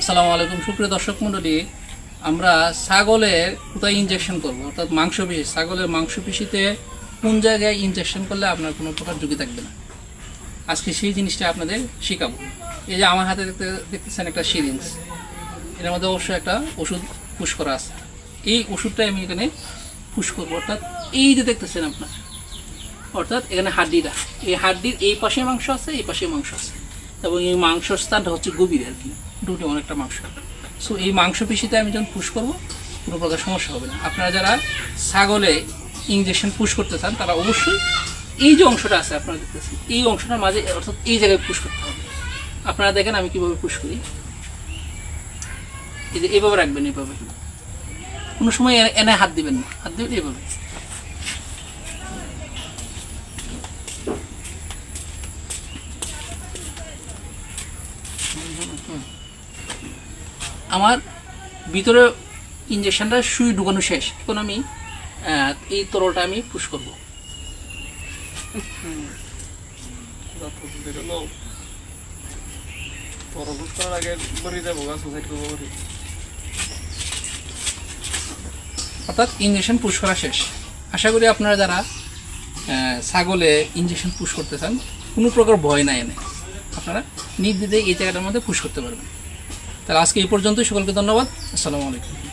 আসসালামু আলাইকুম সুপ্রিয় দর্শক মণ্ডলী, আমরা ছাগলের কোথায় ইনজেকশন করব অর্থাৎ মাংসপেশি, ছাগলের মাংসপেশিতে কোন জায়গায় ইনজেকশন করলে আপনার কোনো প্রকার ঝুঁকি থাকবে না, আজকে সেই জিনিসটা আপনাদের শেখাবো। এই যে আমার হাতে দেখতেছেন একটা সিরিঞ্জ, এর মধ্যে অবশ্যই একটা ওষুধ পুশ করা আছে। এই ওষুধটা আমি এখানে পুশ করবো, অর্থাৎ এই যে দেখতেছেন আপনার, অর্থাৎ এখানে হাড্ডিটা, এই হাড্ডির এই পাশে মাংস আছে, এই পাশে মাংস আছে, এবং এই মাংসর স্থানটা হচ্ছে গভীর আর কি, দুটো অনেকটা মাংস। সো এই মাংসপেশিতে আমি যখন পুশ করবো কোনো প্রকার সমস্যা হবে না। আপনারা যারা ছাগলে ইনজেকশন পুশ করতে চান তারা অবশ্যই এই যে অংশটা আছে আপনারা দেখতেছেন, এই অংশটার মাঝে অর্থাৎ এই জায়গায় পুশ করতে হবে। আপনারা দেখেন আমি কীভাবে পুশ করি, এই যে এইভাবে রাখবেন, এইভাবে কোনো সময় এনে হাত দিবেন না, হাত দিবেন এইভাবে। আমার ভিতরে ইঞ্জেকশনটা সুই ঢুকানো শেষ, এখন আমি এই তরলটা আমি পুশ করবো। অর্থাৎ ইঞ্জেকশন পুশ করা শেষ। আশা করি আপনারা যারা ছাগলে ইঞ্জেকশন পুশ করতে চান কোনো প্রকার ভয় নাই, এনে আপনারা নির্দ্বিধায় এই জায়গাটার মধ্যে পুশ করতে পারবেন। তাহলে আজকে এই পর্যন্তই, সকলকে ধন্যবাদ। আসসালামু আলাইকুম।